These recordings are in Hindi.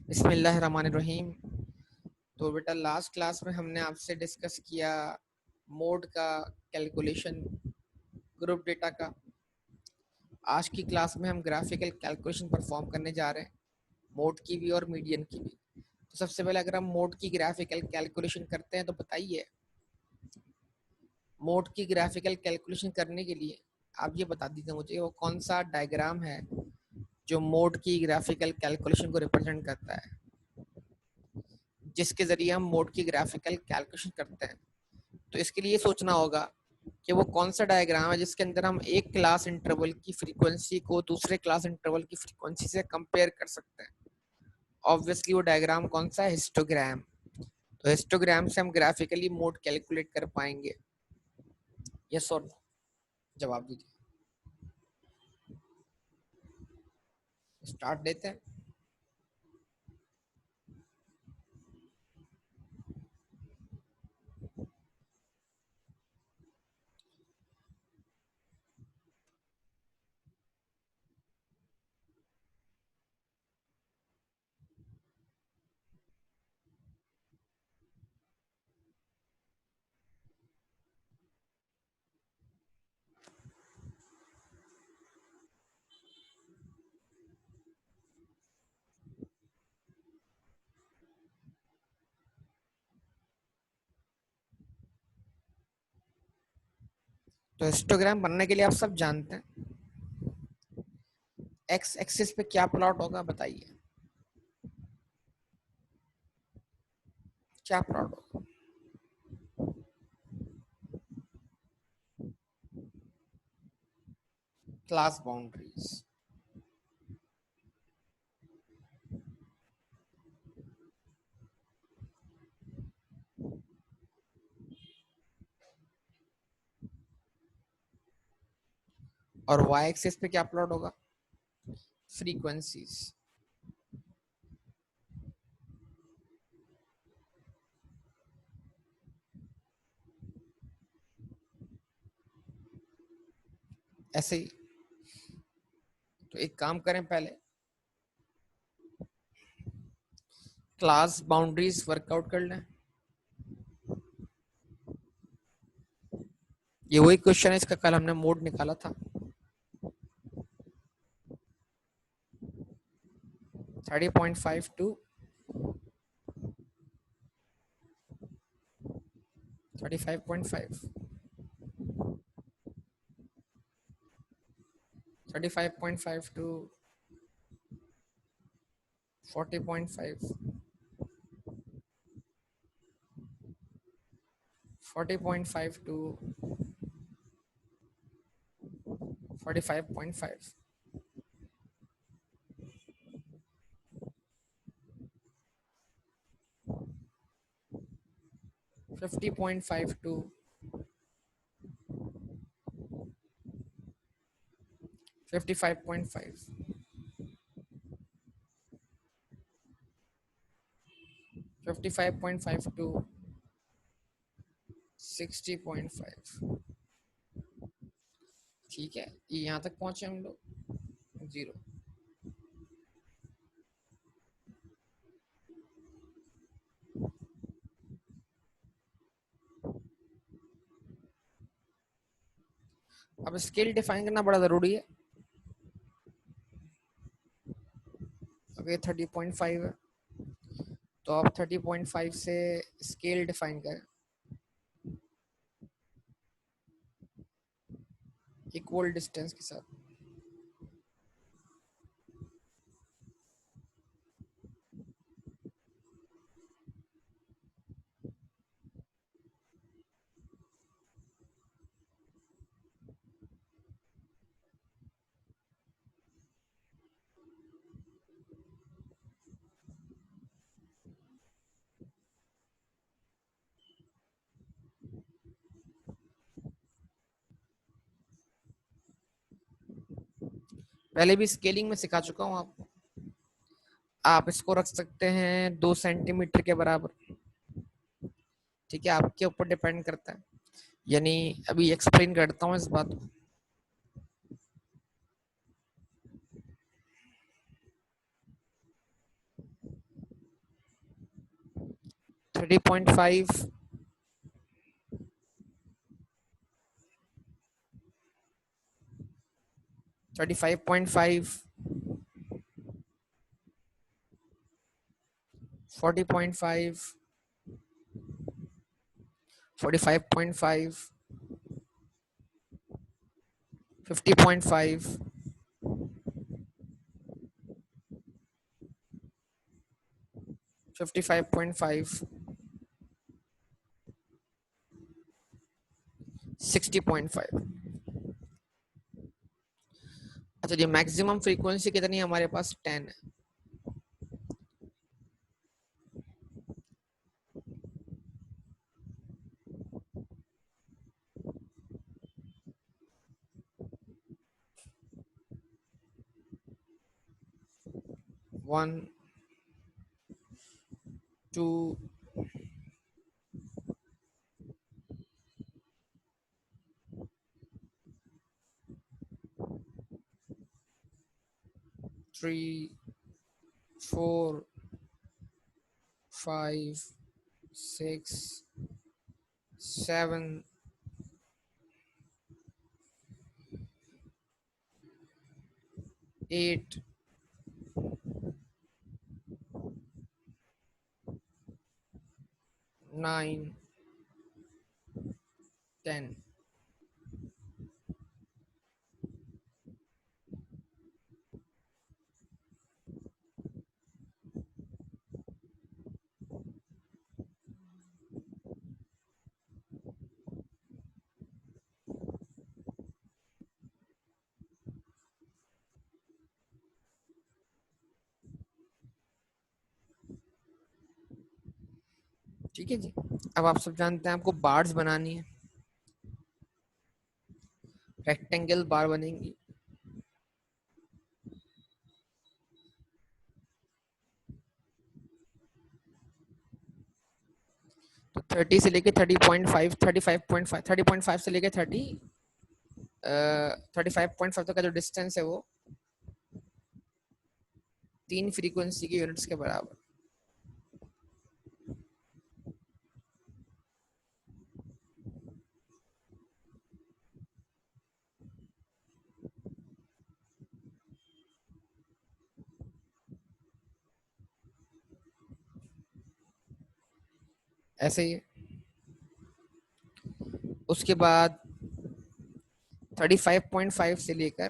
बिस्मिल्लाहिर्रहमानिर्रहीम। तो बेटा लास्ट क्लास में हमने आपसे डिस्कस किया मोड का कैलकुलेशन, ग्रुप डेटा का। आज की क्लास में हम ग्राफिकल कैलकुलेशन परफॉर्म करने जा रहे हैं, मोड की भी और मीडियन की भी। तो सबसे पहले अगर हम मोड की ग्राफिकल कैलकुलेशन करते हैं तो बताइए, मोड की ग्राफिकल कैलकुलेशन करने के लिए आप ये बता दीजिए मुझे वो कौन सा डायग्राम है जो मोड की ग्राफिकल कैलकुलेशन को रिप्रेजेंट करता है, जिसके ज़रिए हम मोड की ग्राफिकल कैलकुलेशन करते हैं। तो इसके लिए सोचना होगा कि वो कौन सा डायग्राम है जिसके अंदर हम एक क्लास इंटरवल की फ्रीक्वेंसी को दूसरे क्लास इंटरवल की फ्रीक्वेंसी से कंपेयर कर सकते हैं। ऑब्वियसली वो डायग्राम कौन सा है? हिस्टोग्राम। तो हिस्टोग्राम से हम ग्राफिकली मोड कैलकुलेट कर पाएंगे। यस और नो, जवाब दीजिए। स्टार्ट देते हैं। तो हिस्टोग्राम बनने के लिए आप सब जानते हैं एक्स एक्सिस पे क्या प्लॉट होगा, बताइए क्या प्लॉट होगा? Class boundaries. और वाई एक्सिस पे क्या प्लॉट होगा? फ्रीक्वेंसीज। ऐसे ही। तो एक काम करें, पहले क्लास बाउंड्रीज वर्कआउट कर लें। ये वही क्वेश्चन है, इसका कल हमने मोड निकाला था। 30.5 to 35.5, 35.5 to 40.5, 40.5 to 45.5, 50.5 to 55.5, 55.5 to 60.5। ठीक है, ये यहाँ तक पहुंचे हम लोग। जीरो। अब स्केल डिफाइन करना बड़ा जरूरी है। अब ये 30.5 है, तो आप 30.5 से स्केल डिफाइन करें इक्वल डिस्टेंस के साथ। पहले भी स्केलिंग में सिखा चुका हूँ आपको। आप इसको रख सकते हैं 2 सेंटीमीटर के बराबर। ठीक है, आपके ऊपर डिपेंड करता है। यानी अभी एक्सप्लेन करता हूँ इस बात को। 30.5, 35.5, 40.5, 45.5, 50.5, 55.5, 60.5। अच्छा जी, मैक्सिमम फ्रीक्वेंसी कितनी है हमारे पास? 10 है। One, two, 3, 4, 5, 6, 7, 8, 9, 10। ठीक है जी। अब आप सब जानते हैं आपको बार्स बनानी है। रेक्टेंगल बार बनेंगी। तो 30 से लेके 30.5, 35.5, 30.5 से लेके 35.5 तक का जो डिस्टेंस है वो 3 फ्रीक्वेंसी के यूनिट्स के बराबर। ऐसे ही उसके बाद 35.5 से लेकर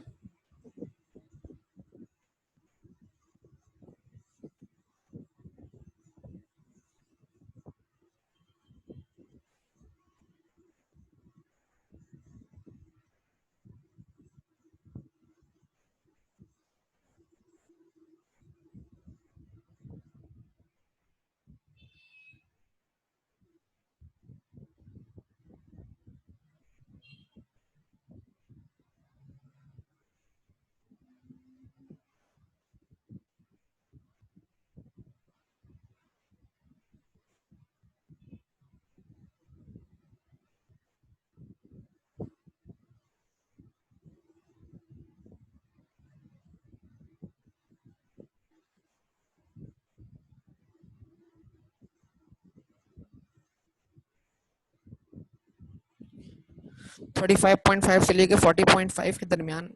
35.5 से लेकर 40.5 के दरमियान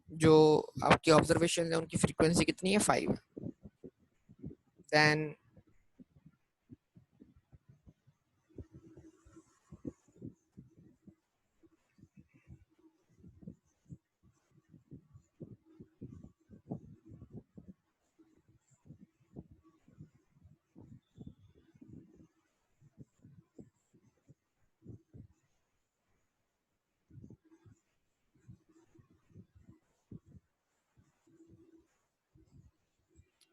जो आपकी ऑब्जर्वेशन है उनकी फ्रीक्वेंसी कितनी है? 5। देन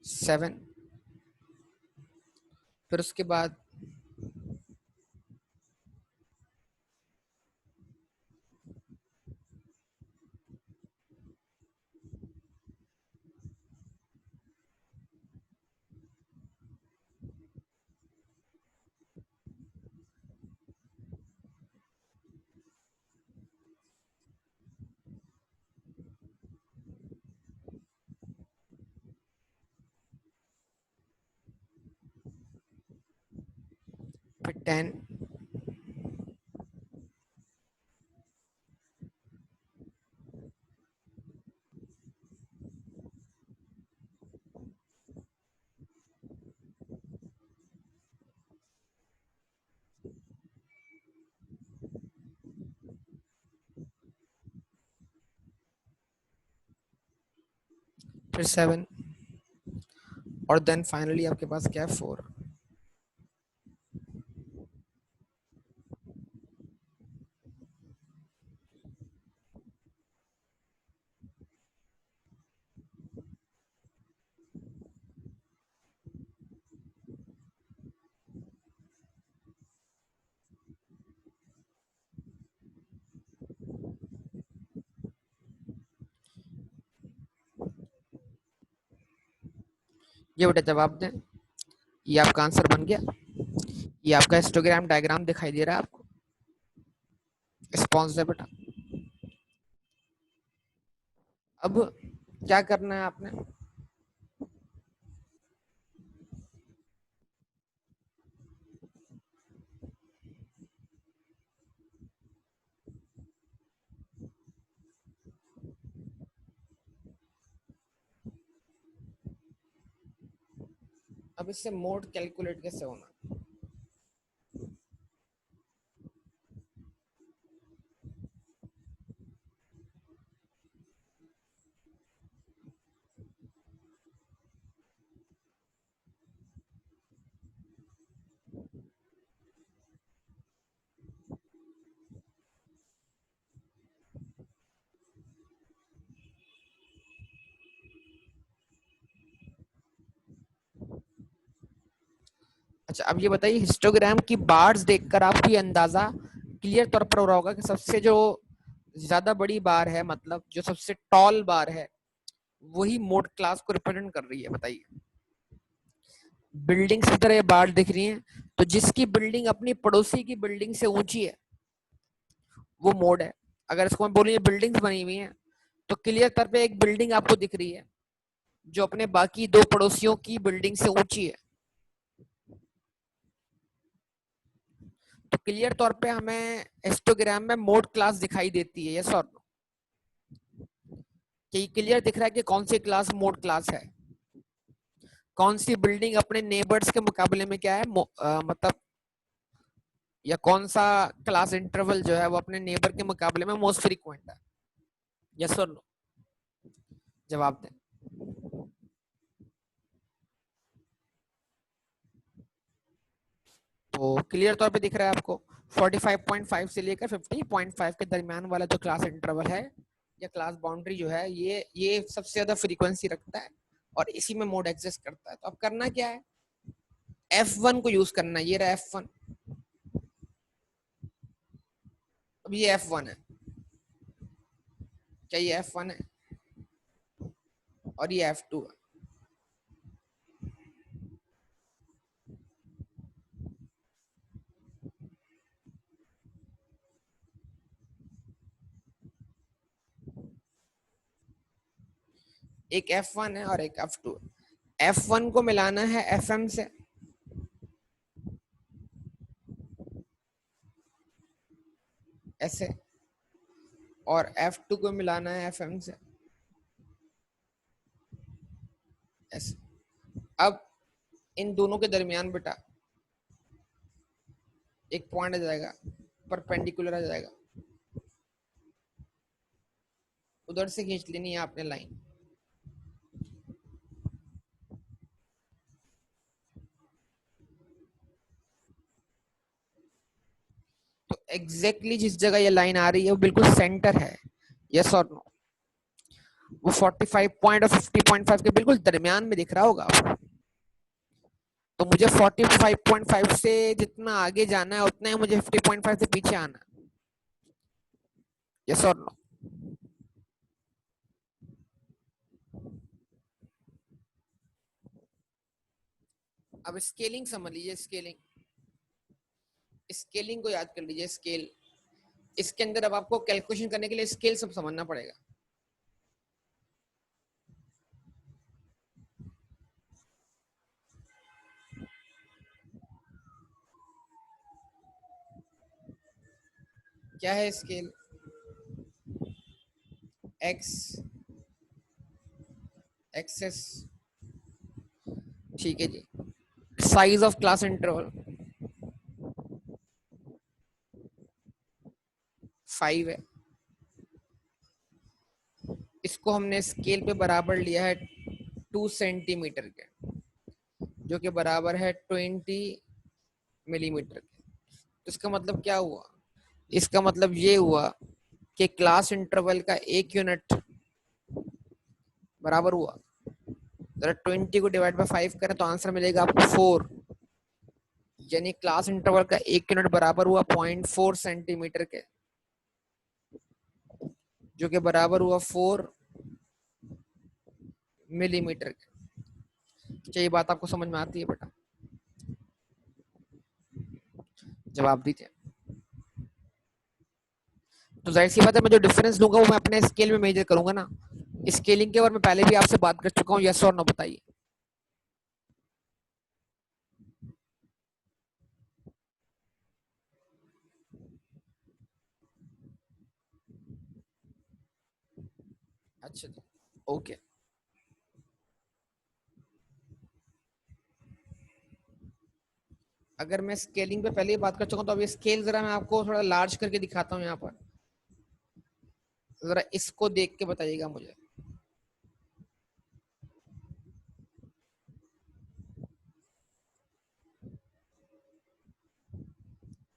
7। फिर उसके बाद 10, फिर 7 और देन फाइनली आपके पास क्या है 4। ये बेटा जवाब दें, ये आपका आंसर बन गया। ये आपका हिस्टोग्राम डायग्राम दिखाई दे रहा है आपको। रिस्पॉन्स है बेटा। अब क्या करना है आपने, अब इससे मोड कैलकुलेट कैसे होना। अच्छा अब ये बताइए, हिस्टोग्राम की बार्स देखकर आपको ये अंदाजा क्लियर तौर पर हो रहा होगा कि सबसे जो ज्यादा बड़ी बार है, मतलब जो सबसे टॉल बार है, वही मोड क्लास को रिप्रेजेंट कर रही है। बताइए, बिल्डिंग्स की तरह ये बार दिख रही है, तो जिसकी बिल्डिंग अपनी पड़ोसी की बिल्डिंग से ऊंची है वो मोड है। अगर इसको मैं बोलूँ बिल्डिंग्स बनी हुई है, तो क्लियर तौर पे एक बिल्डिंग आपको दिख रही है जो अपने बाकी दो पड़ोसियों की बिल्डिंग से ऊंची है। तो क्लियर तौर पे हमें हिस्टोग्राम में मोड क्लास दिखाई देती है, यस और नो? कि क्लियर दिख रहा है कि कौन सी क्लास मोड क्लास है, कौन सी बिल्डिंग अपने नेबर्स के मुकाबले में क्या है, मतलब या कौन सा क्लास इंटरवल जो है वो अपने नेबर के मुकाबले में मोस्ट फ्रीक्वेंट है, यस और नो? जवाब दें। तो क्लियर तौर पे दिख रहा है आपको 45.5 से लेकर 50.5 के दरमियान वाला जो क्लास इंटरवल है या क्लास बाउंड्री जो है, ये सबसे ज्यादा फ्रीक्वेंसी रखता है और इसी में मोड एग्जिस्ट करता है। तो अब करना क्या है, F1 को यूज करना है। ये रहा F1, अब ये F1 है, क्या ये F1 है, और ये F2 है। एक F1 है और एक F2 है। F1 को मिलाना है FM से, ऐसे, और F2 को मिलाना है FM से, ऐसे। अब इन दोनों के दरमियान बेटा एक पॉइंट आ जाएगा, परपेंडिकुलर आ जाएगा, उधर से खींच लेनी है आपने लाइन। तो एग्जैक्टली जिस जगह ये लाइन आ रही है वो बिल्कुल सेंटर है, यस और नो? वो 45 पॉइंट और 50.5 के बिल्कुल दरमियान में दिख रहा होगा आपको। तो मुझे 45.5 से जितना आगे जाना है उतना ही मुझे 50.5 से पीछे आना है, यस और नो? अब स्केलिंग समझ लीजिए, स्केलिंग, स्केलिंग को याद कर लीजिए, स्केल। इसके अंदर अब आपको कैलकुलेशन करने के लिए स्केल सब समझना पड़ेगा। क्या है स्केल? एक्स एक्सेस, ठीक है जी। साइज ऑफ क्लास इंटरवल 5 है। इसको हमने स्केल पे बराबर लिया है 2 सेंटीमीटर के, जो कि बराबर है 20 मिलीमीटर के। तो इसका मतलब क्या हुआ? इसका मतलब ये हुआ कि क्लास इंटरवल का एक यूनिट बराबर हुआ, जरा 20 को डिवाइड बाय 5 करें तो आंसर मिलेगा आपको 4, यानी क्लास इंटरवल का एक यूनिट बराबर हुआ 0.4 सेंटीमीटर के, जो कि बराबर हुआ 4 मिलीमीटर के। क्या ये बात आपको समझ में आती है बेटा? जवाब दीजिए। तो जाहिर सी बात है, मैं जो डिफरेंस लूंगा वो मैं अपने स्केल में मेजर करूंगा ना। स्केलिंग के बारे में पहले भी आपसे बात कर चुका हूँ, यस और नो बताइए। अच्छा जी, ओके। अगर मैं स्केलिंग पे पहले ही बात कर चुका हूँ तो अभी स्केल जरा मैं आपको थोड़ा लार्ज करके दिखाता हूँ यहाँ पर। जरा इसको देख के बताइएगा मुझे।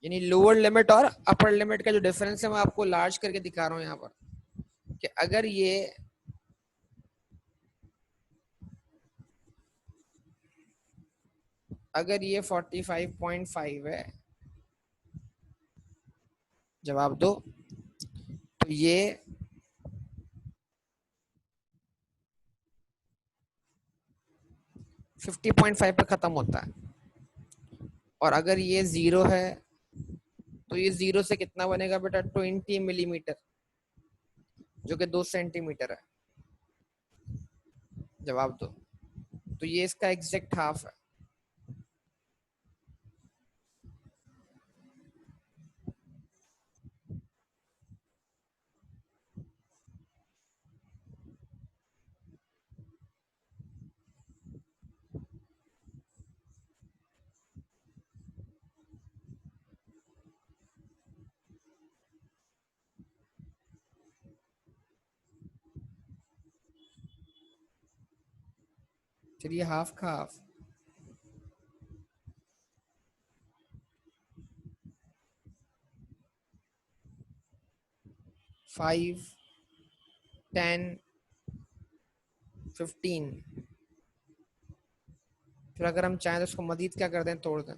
यानी लोअर लिमिट और अपर लिमिट का जो डिफरेंस है मैं आपको लार्ज करके दिखा रहा हूँ यहाँ पर, कि अगर ये 45.5 है, जवाब दो, तो ये 50.5 पे खत्म होता है। और अगर ये 0 है तो ये 0 से कितना बनेगा बेटा? 20 मिलीमीटर, जो कि 2 सेंटीमीटर है। जवाब दो। तो ये इसका एग्जैक्ट हाफ है। चलिए हाफ का हाफ, 5, 10, 15। फिर अगर हम चाहें तो उसको मजीद क्या कर दें, तोड़ दें।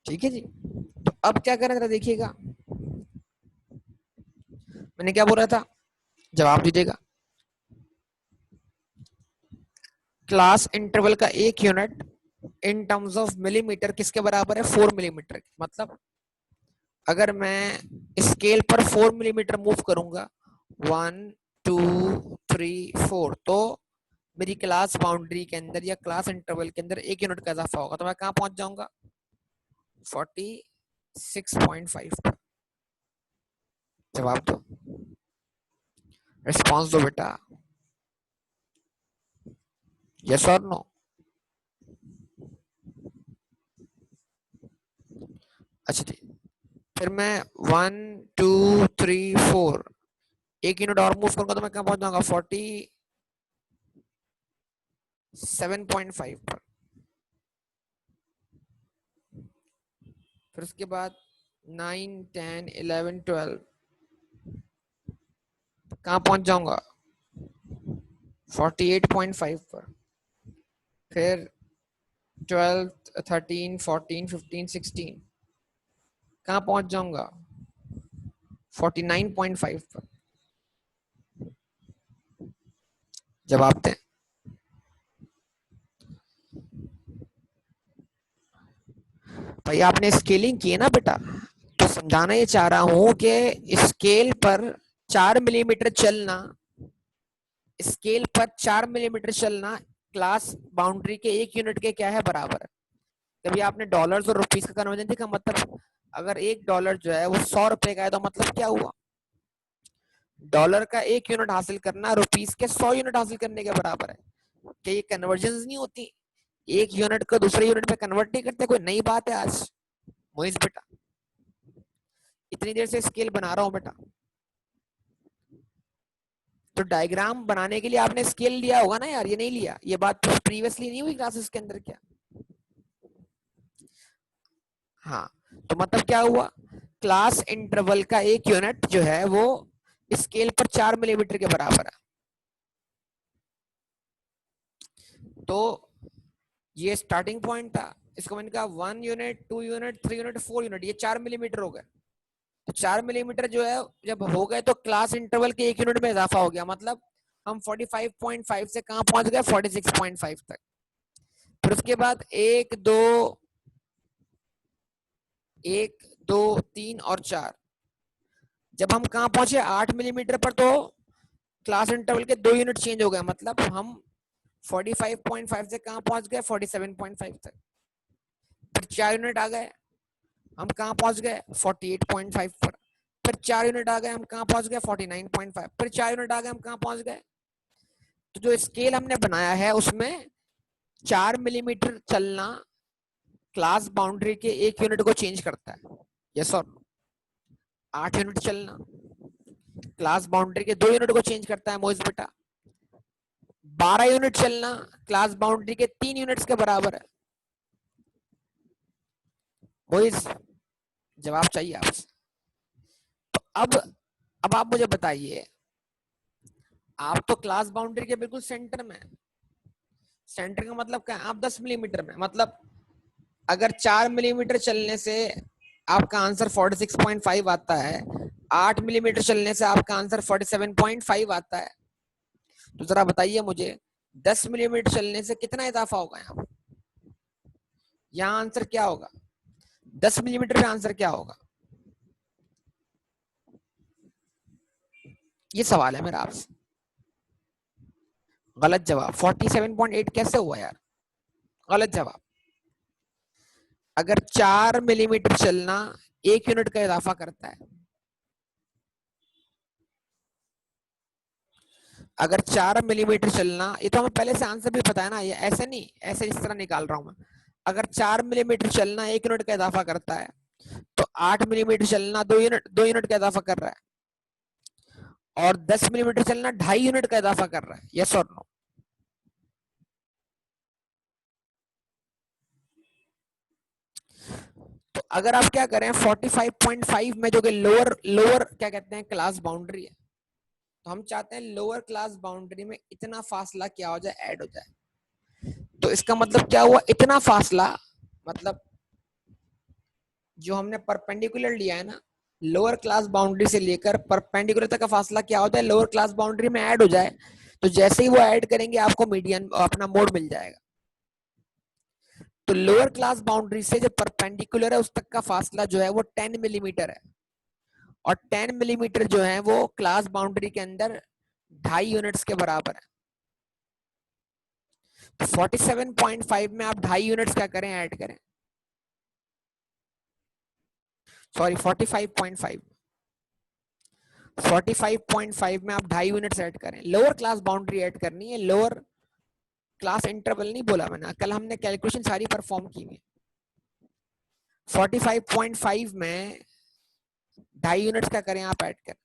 ठीक है जी। तो अब क्या करें जरा देखिएगा, मैंने क्या बोल रहा था, जवाब दीजिएगा। क्लास इंटरवल का एक unit in terms of millimetre किसके बराबर है? 4 मिलीमीटर। मतलब अगर मैं स्केल पर 4 मिलीमीटर मूव करूंगा, 1, 2, 3, 4, तो मेरी क्लास बाउंड्री के अंदर या क्लास इंटरवल के अंदर एक यूनिट का इजाफा होगा, तो मैं कहां पहुंच जाऊंगा? 46.5 पर। जवाब दो, रिस्पॉन्स दो बेटा, यस और नो। अच्छा जी, फिर मैं 1, 2, 3, 4 एक यूनिट और मूव करूंगा तो मैं कहां पहुंच जाऊंगा? 47.5 पर। फिर उसके बाद 9, 10, 11, 12 कहां पहुंच जाऊंगा? 48.5 पर। फिर 12, 13, 14, 15, 16 कहां पहुंच जाऊंगा? 49.5 पर। जवाब दें। भाई आपने स्केलिंग की है ना बेटा, तो समझाना ये चाह रहा हूं कि स्केल पर 4 मिलीमीटर चलना, स्केल पर 4 मिलीमीटर चलना क्लास बाउंड्री के 1 यूनिट के क्या है बराबर है। कभी आपने डॉलर्स और रुपीस का कन्वर्जन देखा, मतलब अगर $1 जो है वो 100 रुपए का है तो मतलब क्या हुआ, डॉलर का 1 यूनिट हासिल करना रुपीस के 100 यूनिट हासिल करने के बराबर है। क्या ये कन्वर्जन नहीं होती, एक यूनिट को दूसरे यूनिट पे कन्वर्ट नहीं करते, कोई नई बात है आज मोइस बेटा, इतनी देर से स्केल बना रहा हूं बेटा। तो डायग्राम बनाने के लिए आपने स्केल लिया होगा ना यार, ये नहीं लिया, ये बात प्रीवियसली नहीं हुई क्लासेस के अंदर क्या। हाँ, तो मतलब क्या हुआ, क्लास इंटरवल का 1 यूनिट जो है वो स्केल पर 4 मिलीमीटर के बराबर है। तो ये स्टार्टिंग पॉइंट था, इसको मैंने कहा 1 यूनिट, 2 यूनिट, 3 यूनिट, 4 यूनिट, ये 4 मिलीमीटर हो गए। तो 4 मिलीमीटर जो है जब हो गए तो क्लास इंटरवल के 1 यूनिट में इजाफा हो गया, मतलब हम 45.5 से कहां पहुंच गए, 46.5 तक। फिर उसके बाद 1, 2, 3 और 4, जब हम कहां पहुंचे 8 मिलीमीटर पर, तो क्लास इंटरवल के 2 यूनिट चेंज हो गए, मतलब हम 45.5 से कहां पहुंच गए, 47.5 तक। फिर 4 यूनिट आ गए, हम कहां पहुंच गए, 48.5 पर। फिर 4 यूनिट आ गए, हम कहां पहुंच गए, 49.5। फिर 4 यूनिट आ गए, हम कहां पहुंच गए। तो जो स्केल हमने बनाया है उसमें 4 मिलीमीटर चलना क्लास बाउंड्री के 1 यूनिट को चेंज करता है, यस और नो। 8 यूनिट चलना क्लास बाउंड्री के 2 यूनिट को चेंज करता है मोइस बेटा। 12 यूनिट चलना क्लास बाउंड्री के 3 यूनिट्स के बराबर है मोइस, जवाब चाहिए आपसे। तो अब आप मुझे बताइए, आप तो क्लास बाउंड्री के बिल्कुल सेंटर में, सेंटर का मतलब क्या है, आप 10 मिलीमीटर में, मतलब अगर 4 मिलीमीटर चलने से आपका आंसर 46.5 आता है, 8 मिलीमीटर चलने से आपका आंसर 47.5 आता है, तो जरा बताइए मुझे 10 मिलीमीटर चलने से कितना इजाफा होगा यहाँ आंसर क्या होगा, 10 मिलीमीटर पे आंसर क्या होगा, ये सवाल है मेरा आपसे। गलत जवाब, 47.8 कैसे हुआ यार, गलत जवाब। अगर 4 मिलीमीटर चलना 1 यूनिट का इजाफा करता है, अगर 4 मिलीमीटर चलना, ये तो हमें पहले से आंसर भी पता है ना, ये ऐसे नहीं, ऐसे इस तरह निकाल रहा हूं मैं। अगर 4 मिलीमीटर चलना 1 यूनिट का इजाफा करता है, तो 8 मिलीमीटर चलना 2 यूनिट का इजाफा कर रहा है, और 10 मिलीमीटर चलना 2.5 यूनिट का इजाफा कर रहा है, यस और नो। तो अगर आप क्या करें 45.5 में, जो कि लोअर लोअर क्या कहते हैं क्लास बाउंड्री है, तो हम चाहते हैं लोअर क्लास बाउंड्री में इतना फासला क्या हो जाए, ऐड हो जाए। तो इसका मतलब क्या हुआ, इतना फासला, मतलब जो हमने परपेंडिकुलर लिया है ना, लोअर क्लास बाउंड्री से लेकर परपेंडिकुलर तक का फासला क्या होता है, लोअर क्लास बाउंड्री में ऐड हो जाए। तो जैसे ही वो ऐड करेंगे आपको मीडियन अपना मोड मिल जाएगा। तो लोअर क्लास बाउंड्री से जो परपेंडिकुलर है उस तक का फासला जो है वो 10 मिलीमीटर है, और 10 मिलीमीटर जो है वो क्लास बाउंड्री के अंदर 2.5 यूनिट्स के बराबर है। तो 47.5 में आप 2.5 यूनिट्स क्या करें, ऐड करें, सॉरी 45.5, 45.5 में आप 2.5 यूनिट्स ऐड करें, लोअर क्लास बाउंड्री ऐड करनी है, लोअर क्लास इंटरवल नहीं बोला मैंने, कल हमने कैलकुलेशन सारी परफॉर्म की है। 45.5 में 2.5 यूनिट्स क्या करें आप, ऐड करें,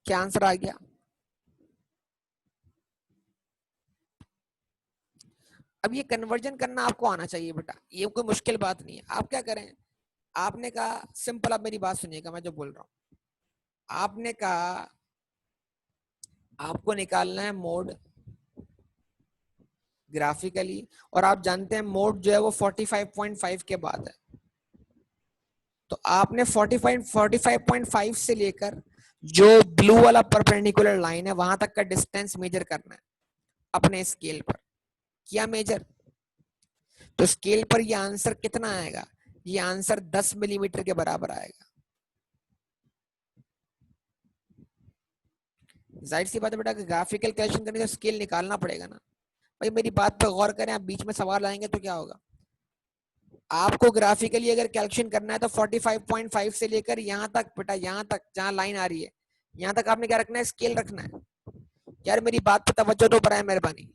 क्या आंसर आ गया। अब ये कन्वर्जन करना आपको आना चाहिए बेटा, ये कोई मुश्किल बात नहीं है। आप क्या करें, आपने कहा सिंपल, अब मेरी बात सुनिएगा मैं जो बोल रहा हूं, आपने कहा आपको निकालना है मोड ग्राफिकली, और आप जानते हैं मोड जो है वो 45.5 के बाद है। तो आपने 45.5 से लेकर जो ब्लू वाला परपेंडिकुलर लाइन है वहां तक का डिस्टेंस मेजर करना है अपने स्केल पर। किया मेजर, तो स्केल पर ये आंसर कितना आएगा? ये आंसर 10 मिलीमीटर के बराबर आएगा। जाहिर सी बात है बेटा, ग्राफिकल कैलकुलेशन करने का स्केल निकालना पड़ेगा ना। भाई मेरी बात पर गौर करें, आप बीच में सवाल आएंगे तो क्या होगा? आपको ग्राफिकली अगर कैलकुलेशन करना है तो 45.5 से लेकर यहाँ तक बेटा, यहाँ तक जहाँ लाइन आ रही है, यहाँ तक आपने क्या रखना है? स्केल रखना है। यार मेरी बात पे तवज्जो तो बढ़ाए मेहरबानी।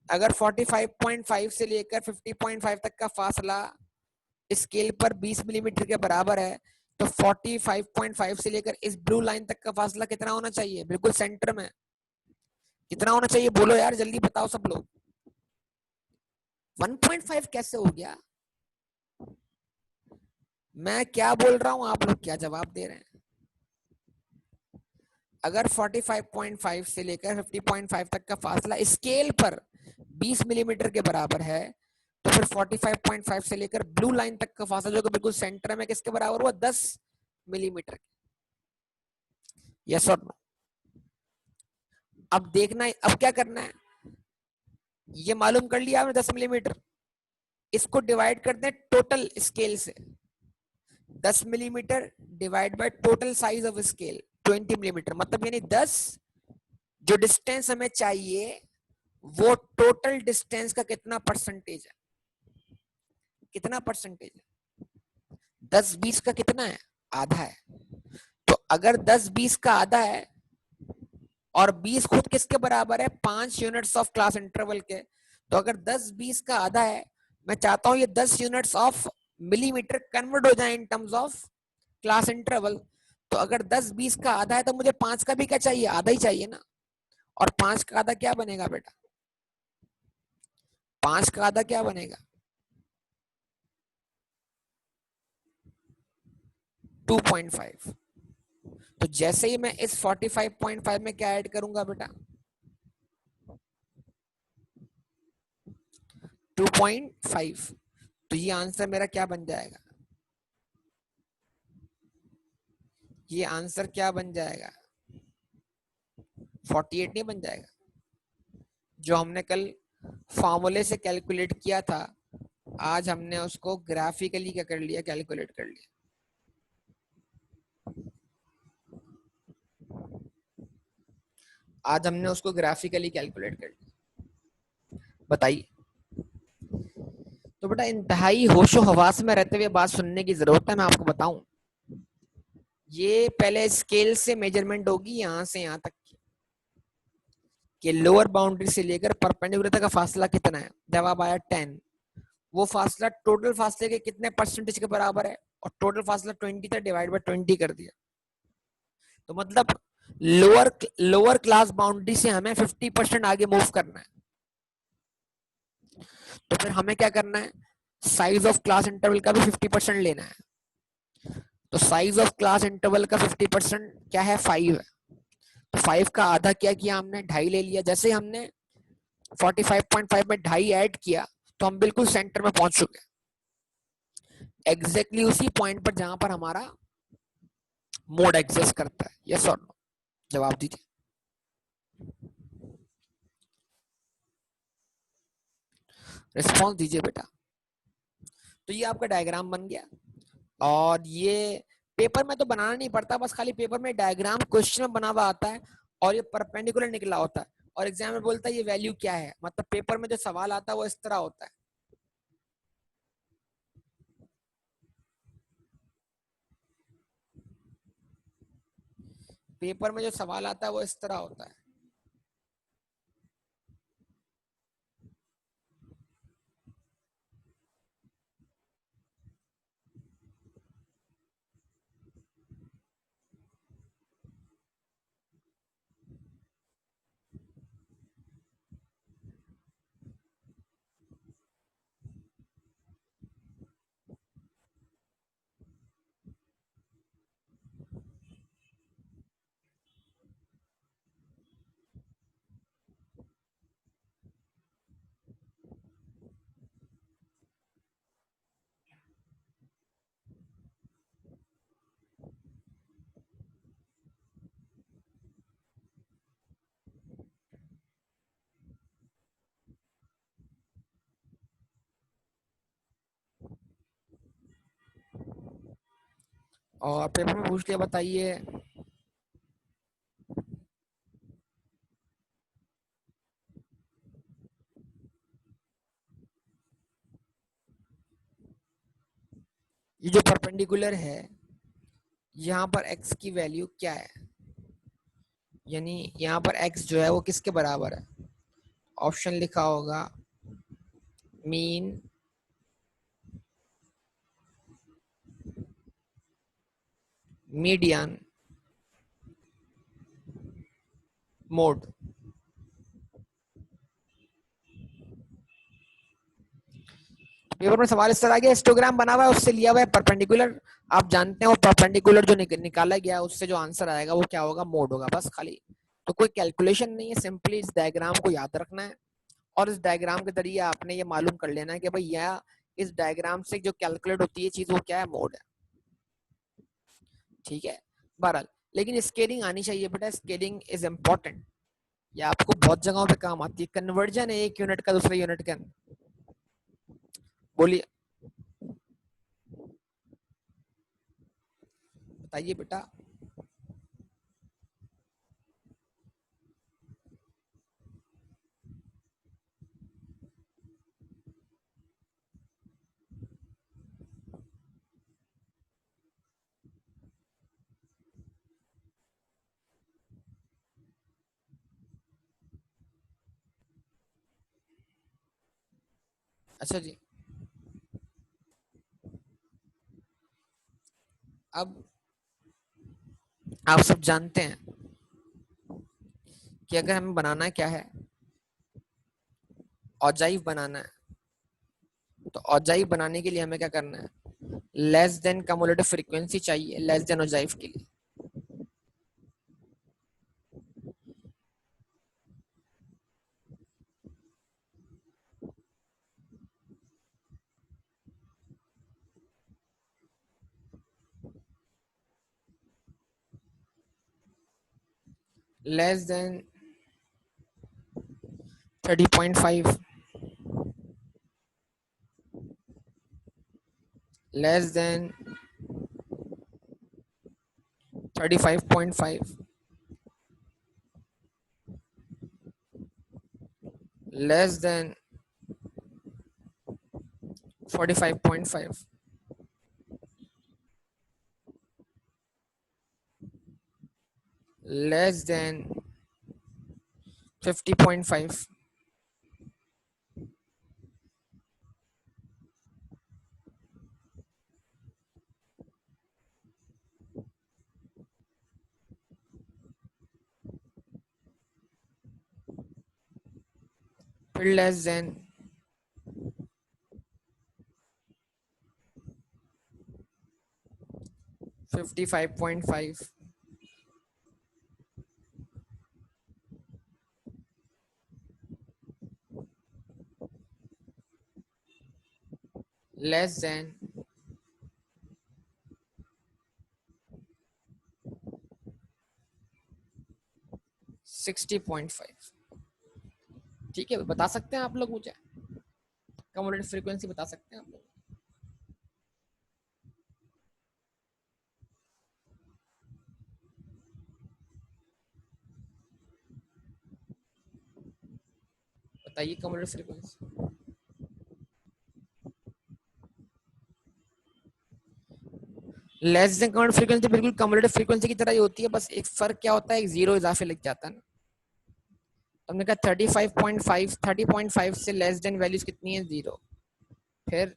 अगर 45.5 से लेकर 50.5 तक का फासला स्केल पर 20 मिलीमीटर के बराबर है, तो 45.5 से लेकर इस ब्लू लाइन तक का फासला कितना होना चाहिए? बिल्कुल सेंटर में कितना होना चाहिए? बोलो यार जल्दी बताओ सब लोग। 1.5 कैसे हो गया? मैं क्या बोल रहा हूं, आप लोग क्या जवाब दे रहे हैं? अगर 45.5 से लेकर 50.5 तक का फासला स्केल पर 20 मिलीमीटर के बराबर है, तो फिर 45.5 से लेकर ब्लू लाइन तक का फासला जो कि बिल्कुल सेंटर में किसके बराबर हुआ? 10 मिलीमीटर। यस और नो? अब देखना है, अब क्या करना है? ये मालूम कर लिया आपने 10 मिलीमीटर, इसको डिवाइड कर दें टोटल स्केल से। 10 millimetre divide by total size of scale 20 millimetre, मतलब यानी 10 जो डिस्टेंस हमें चाहिए वो टोटल डिस्टेंस का कितना परसेंटेज है? कितना परसेंटेज है? 10-20 का कितना है? आधा है। तो अगर 10-20 का आधा है और 20 खुद किसके बराबर है? 5 यूनिट्स ऑफ क्लास इंटरवल के, तो अगर 10-20 का आधा है, मैं चाहता हूं ये 10 यूनिट्स ऑफ मिलीमीटर कन्वर्ट हो जाए in terms of class interval. तो अगर 10-20 का आधा है तो मुझे 5 का भी क्या चाहिए? आधा ही चाहिए ना। और 5 का आधा क्या बनेगा बेटा? 5 का आधा क्या बनेगा? 2.5। तो जैसे ही मैं इस 45.5 में क्या ऐड करूंगा बेटा? 2.5। तो ये आंसर मेरा क्या बन जाएगा? ये आंसर क्या बन जाएगा? 48 नहीं बन जाएगा? जो हमने कल फॉर्मूले से कैलकुलेट किया था, आज हमने उसको ग्राफिकली क्या कर लिया? कैलकुलेट कर लिया। आज हमने उसको ग्राफिकली कैलकुलेट कर लिया। बताइए। तो बेटा इंतहाई होशो हवास में रहते हुए बात सुनने की जरूरत है। मैं आपको बताऊं, ये पहले स्केल से मेजरमेंट होगी यहां से यहां तक की, कि लोअर बाउंड्री से लेकर परपेंडिकुलर तक का फासला कितना है। जवाब आया 10। वो फासला टोटल फासले के कितने परसेंटेज के बराबर है? और टोटल फासला 20 था, डिवाइड बाय 20 कर दिया। तो मतलब लोअर लोअर क्लास बाउंड्री से हमें 50% आगे मूव करना है। तो फिर हमें क्या करना है? साइज ऑफ क्लास इंटरवल का भी 50% लेना है। तो साइज ऑफ क्लास इंटरवल का 50% क्या है? 5 है। तो 5 का आधा क्या किया हमने? 2.5 ले लिया। जैसे ही हमने 45.5 में 2.5 ऐड किया तो हम बिल्कुल सेंटर में पहुंच चुके, एग्जैक्टली उसी पॉइंट पर जहां पर हमारा मोड एग्जिस्ट करता है। यस और नो? जवाब दीजिए। रिस्पॉन्स दीजिए बेटा। तो ये आपका डायग्राम बन गया, और ये पेपर में तो बनाना नहीं पड़ता, बस खाली पेपर में डायग्राम क्वेश्चन में बना हुआ आता है और ये परपेंडिकुलर निकला होता है, और एग्जाम में बोलता है ये वैल्यू क्या है। मतलब पेपर में जो सवाल आता है वो इस तरह होता है। पेपर में जो सवाल आता है वो इस तरह होता है। और पेपर में पूछ लिया, बताइए। ये जो परपेंडिकुलर है, यहाँ पर x की वैल्यू क्या है, यानी यहाँ पर x जो है वो किसके बराबर है? ऑप्शन लिखा होगा मीन, मीडियन, मोड। पेपर में सवाल इस तरह का हिस्टोग्राम बना हुआ है, उससे लिया हुआ है परपेंडिकुलर। आप जानते हैं वो परपेंडिकुलर जो निकाला गया उससे जो आंसर आएगा वो क्या होगा? मोड होगा, बस खाली। तो कोई कैलकुलेशन नहीं है, सिंपली इस डायग्राम को याद रखना है और इस डायग्राम के जरिए आपने ये मालूम कर लेना है कि भाई यह इस डायग्राम से जो कैलकुलेट होती है चीज वो क्या है? मोड है। ठीक है, बहरहाल लेकिन स्केलिंग आनी चाहिए बेटा, स्केलिंग इज इम्पोर्टेंट। ये आपको बहुत जगहों पे काम आती है। कन्वर्जन है एक यूनिट का दूसरे यूनिट के अंदर। बोलिए, बताइए बेटा। अच्छा जी, अब आप सब जानते हैं कि अगर हमें बनाना क्या है, ऑजाइव बनाना है, तो ऑजाइव बनाने के लिए हमें क्या करना है? लेस देन कम्युलेटिव फ्रीक्वेंसी चाहिए, लेस देन ऑजाइव के लिए। Less than 30.5, less than 35.5, less than 45.5, less than 50.5, फिर लेस देन 55.5, लेस देन 60.5। ठीक है, बता सकते हैं आप लोग मुझे? कम्युलेटिव फ्रीक्वेंसी बता सकते हैं आप लोग? बताइए cumulative frequency. Less than cumulative frequency बिल्कुल कम्युलेटिव फ्रीक्वेंसी की तरह ही होती है, बस एक फर्क क्या होता है, एक जीरो इजाफे लग जाता है ना। हमने कहा 35.5, 30.5 से लेस देन वैल्यूज कितनी है? जीरो। फिर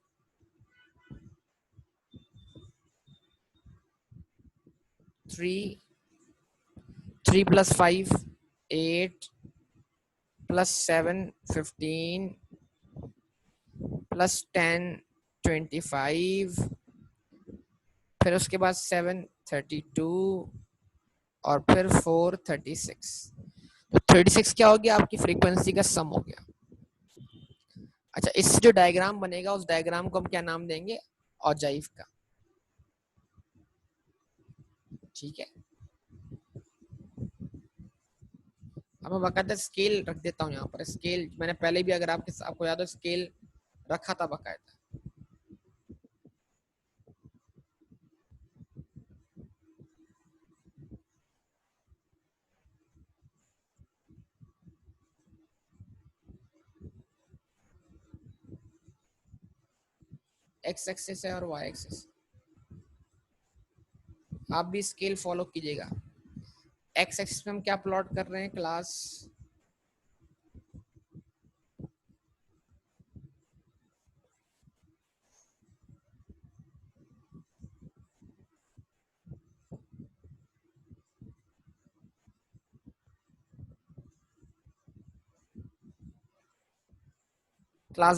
3, 3 + 5 8, +7 15, +10 25, फिर उसके बाद 7 32, और फिर 4 36। तो 36 क्या हो गया? आपकी फ्रीक्वेंसी का सम हो गया। अच्छा, इससे जो डायग्राम बनेगा उस डायग्राम को हम क्या नाम देंगे? ऑजाइव का। ठीक है, अब मैं बाकायदा स्केल रख देता हूँ यहाँ पर। स्केल मैंने पहले भी, अगर आपको याद हो, स्केल रखा था बाकायदा। एक्स एक्सिस है और वाई एक्सिस। आप भी स्केल फॉलो कीजिएगा। एक्स एक्सिस पे हम क्या प्लॉट कर रहे हैं, क्लास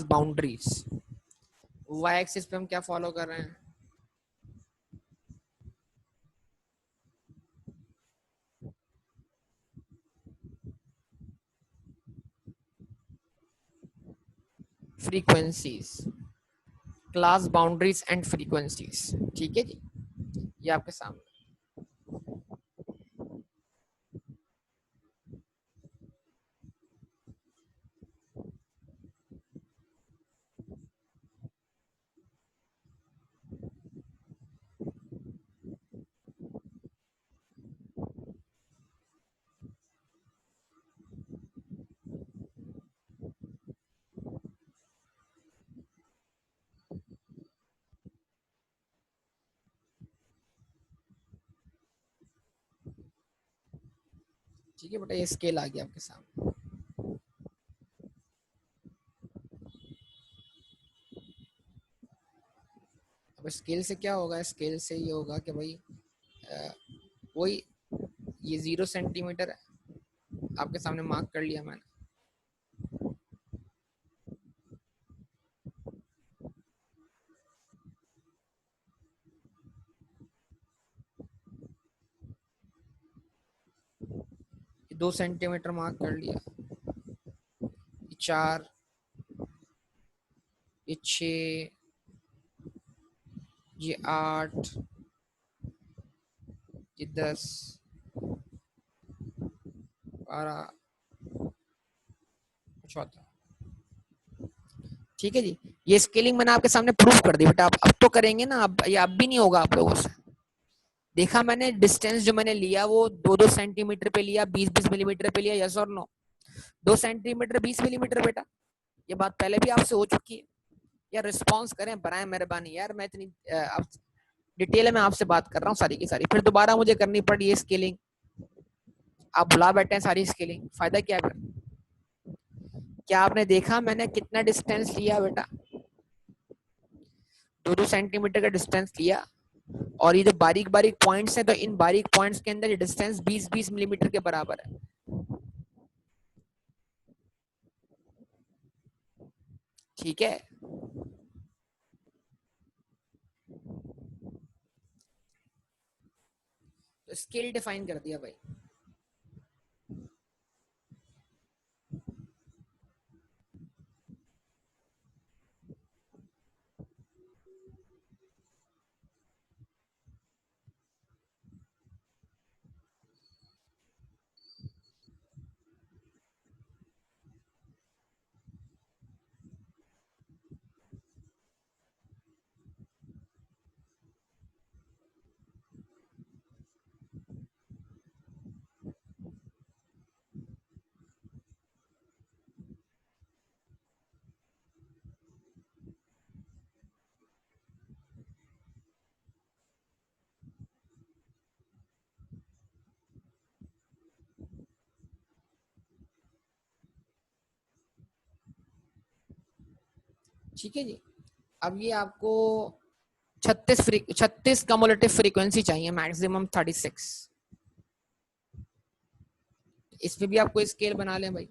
बाउंड्रीज। वाई एक्सिस पे हम क्या फॉलो कर रहे हैं, frequencies, class boundaries and frequencies. ठीक है जी, ये आपके सामने। ठीक है बेटा, ये स्केल आ गया आपके सामने। अब स्केल से क्या होगा, स्केल से ये होगा कि भाई वही, ये 0 सेंटीमीटर आपके सामने मार्क कर लिया मैंने। 2 सेंटीमीटर मार्क कर लिया, ये 4, ये 6, ये 8, ये 10, 12, 14। ठीक है जी, ये स्केलिंग मैंने आपके सामने प्रूफ कर दी बेटा। आप अब तो करेंगे ना, अब ये अब भी नहीं होगा आप लोगों से। देखा मैंने डिस्टेंस जो मैंने लिया वो 2-2 सेंटीमीटर पे लिया, 20-20 मिलीमीटर पे लिया, यस और नो? 2 सेंटीमीटर 20 मिलीमीटर बेटा, ये बात पहले भी आपसे हो चुकी है। यार रिस्पॉन्स करें बराए मेहरबानी यार, मैं इतनी आप डिटेल में आपसे बात कर रहा हूँ सारी की सारी, फिर दोबारा मुझे करनी पड़ी ये स्केलिंग। आप भुला बैठे हैं सारी स्केलिंग, फायदा क्या कर? क्या आपने देखा मैंने कितना डिस्टेंस लिया बेटा? 2-2 सेंटीमीटर का डिस्टेंस लिया, और ये जो बारीक बारीक पॉइंट्स हैं, तो इन बारीक पॉइंट्स के अंदर ये डिस्टेंस 20-20 मिलीमीटर के बराबर है। ठीक है, तो स्केल डिफाइन कर दिया भाई। ठीक है जी, अब ये आपको 36 कम्युलेटिव फ्रीक्वेंसी चाहिए, मैक्सिमम 36। इसमें भी आपको स्केल बना लें भाई।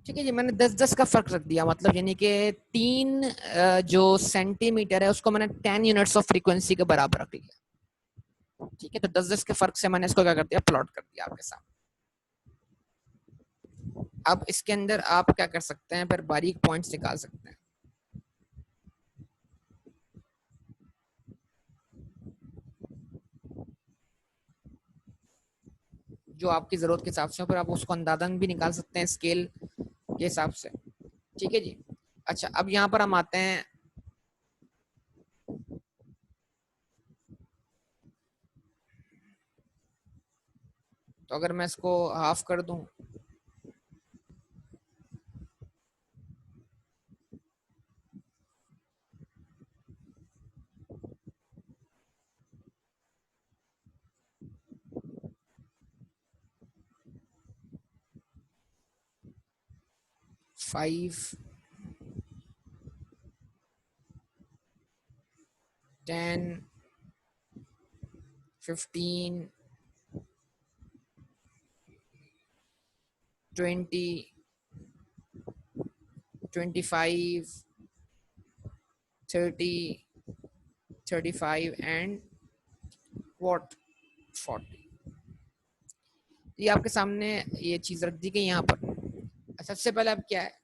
ठीक है जी, मैंने 10-10 का फर्क रख दिया, मतलब यानी कि 3 जो सेंटीमीटर है उसको मैंने 10 यूनिट्स ऑफ फ्रीक्वेंसी के बराबर रख लिया। ठीक है, तो 10-10 के फर्क से मैंने इसको क्या कर दिया, प्लॉट कर दिया आपके सामने। अब इसके अंदर आप क्या कर सकते हैं, फिर बारीक पॉइंट्स निकाल सकते हैं। जो आपकी जरूरत के हिसाब से, फिर आप उसको अंदाजन भी निकाल सकते हैं स्केल के हिसाब से। ठीक है जी। अच्छा, अब यहाँ पर हम आते हैं, तो अगर मैं इसको हाफ कर दूं, 5, 10, 15, 20, 25, 30, 35 एंड व्हाट 40। ये आपके सामने ये चीज रख दी गई यहाँ पर। सबसे पहले अब क्या है,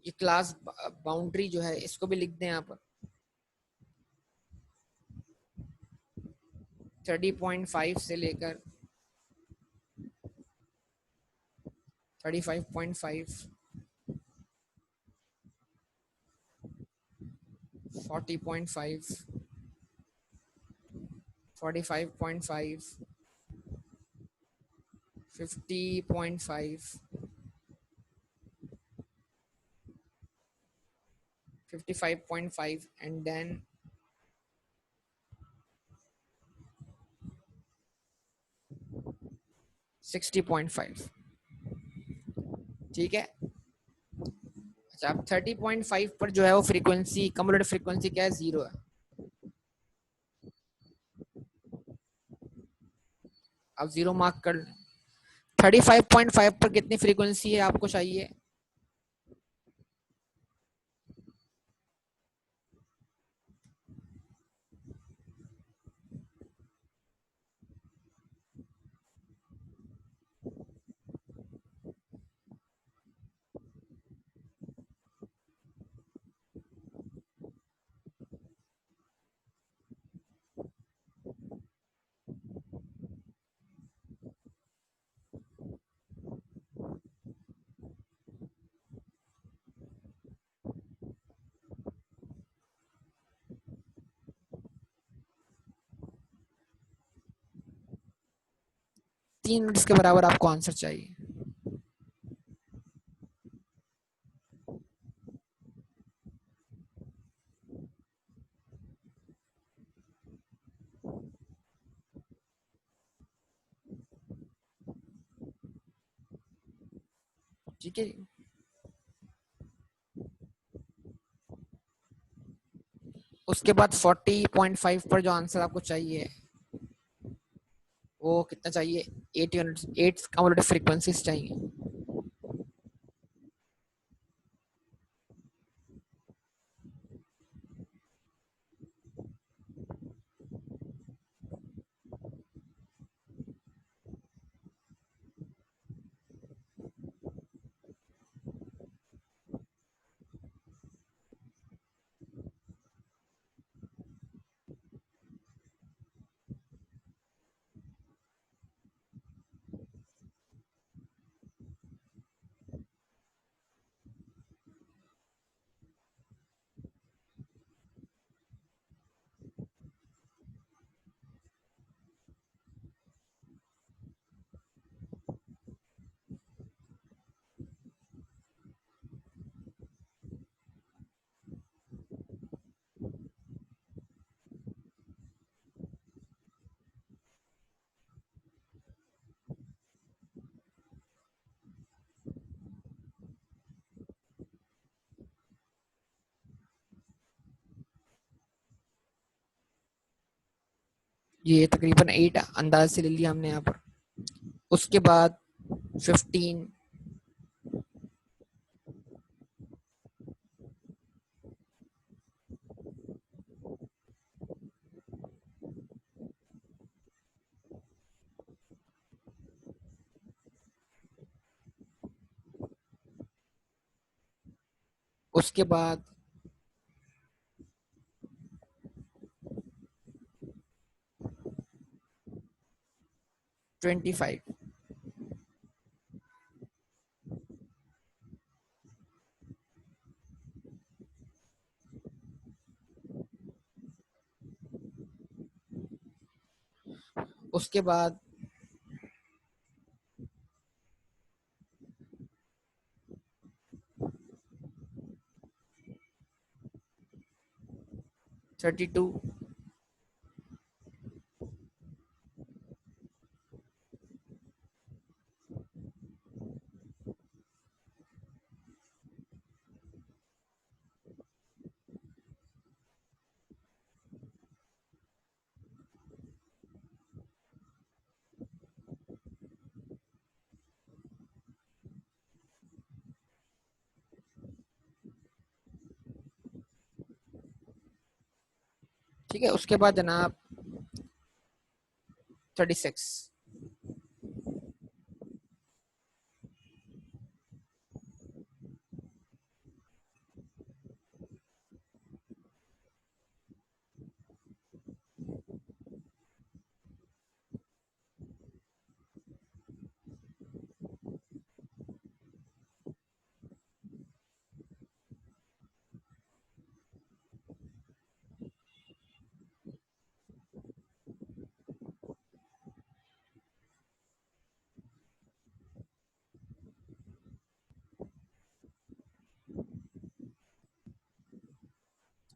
ये क्लास बाउंड्री जो है इसको भी लिख दें यहाँ पर। 30.5 से लेकर 35.5, 40.5, 45.5, 50.5, 55.5 एंड देन 60.5। ठीक है। अच्छा, अब 30.5 पर जो है वो फ्रीक्वेंसी, कम्युलेटिव फ्रीक्वेंसी क्या है, 0 है। आप 0 मार्क कर लें। 35.5 पर कितनी फ्रीक्वेंसी है आपको चाहिए, तीन मिनट्स के बराबर आपको आंसर चाहिए। ठीक है, उसके बाद 40.5 पर जो आंसर आपको चाहिए वो कितना चाहिए, 8 यूनिट्स, 8 कम्युलेटिव फ्रीक्वेंसीज चाहिए। ये तकरीबन 8 अंदाज से ले लिया हमने यहाँ पर। उसके बाद 15, उसके बाद 25, उसके बाद 32, ठीक है। उसके बाद जनाब 36,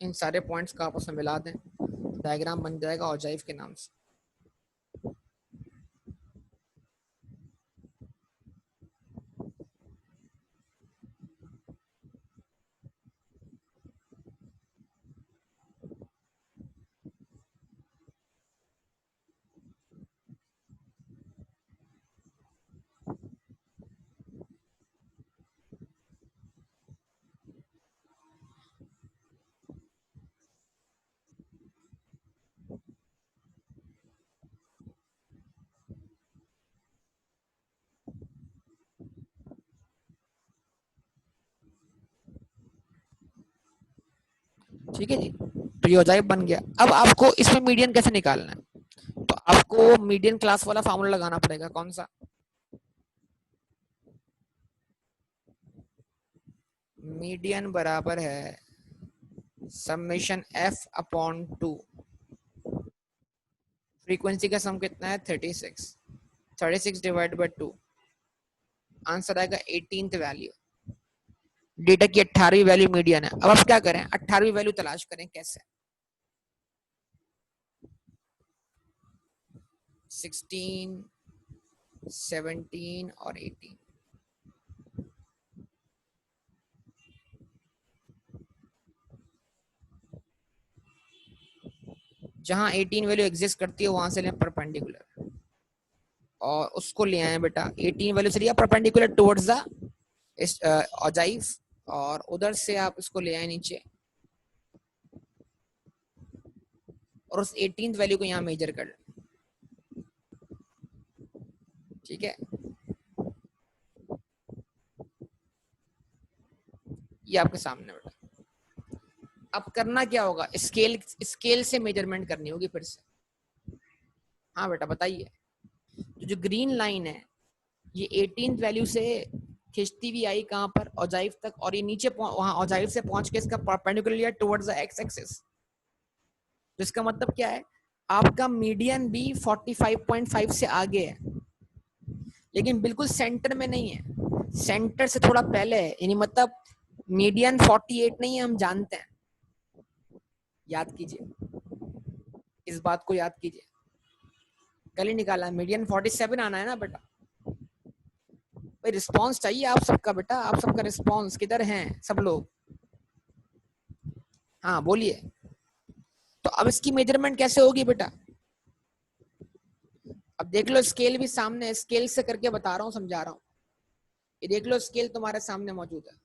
इन सारे पॉइंट्स का आपस में मिला दें, डायग्राम बन जाएगा ऑजाइव के नाम से। ठीक है जी, तो ये ऑजाइव बन गया। अब आपको इसमें मीडियन कैसे निकालना है, तो आपको मीडियन क्लास वाला फार्मूला लगाना पड़ेगा। कौन सा? मीडियन बराबर है समेशन एफ अपॉन 2, फ्रीक्वेंसी का सम कितना है 36, 36 डिवाइड बाई 2, आंसर आएगा 18th वैल्यू। डेटा की 18वीं वैल्यू मीडियन है। अब आप क्या करें, 18वीं वैल्यू तलाश करें। कैसे? 16, 17 और 18, जहां 18 वैल्यू एग्जिस्ट करती है वहां से लें परपेंडिकुलर, और उसको ले आए बेटा 18 वैल्यू से लिया परपेंडिकुलर टुवर्ड्स द ऑजाइव, और उधर से आप इसको ले आए नीचे, और उस 18th वैल्यू को यहाँ मेजर कर लें। ठीक है, ये आपके सामने बेटा। अब करना क्या होगा, स्केल स्केल से मेजरमेंट करनी होगी फिर से। हाँ बेटा बताइए। तो जो ग्रीन लाइन है ये 18th वैल्यू से खिंचती हुई आई कहां पर, ऑजाइव तक, और ये नीचे वहां ऑजाइव से पहुंच के इसका परपेंडिकुलर लिया टुवर्ड्स द एक्स एक्सिस। तो इसका मतलब क्या है, आपका मीडियन भी 45.5 से आगे है, लेकिन बिल्कुल सेंटर में नहीं है, सेंटर से थोड़ा पहले है। यानी मतलब मीडियन 48 नहीं है, हम जानते हैं। याद कीजिए, इस बात को याद कीजिए, कल ही निकाला मीडियन 47 आना है ना बेटा। भाई रिस्पांस चाहिए आप सबका बेटा, आप सबका रिस्पांस किधर हैं सब लोग? हाँ बोलिए। तो अब इसकी मेजरमेंट कैसे होगी बेटा? देख लो स्केल भी सामने, स्केल से करके बता रहा हूँ, समझा रहा हूँ। ये देख लो स्केल तुम्हारे सामने मौजूद है।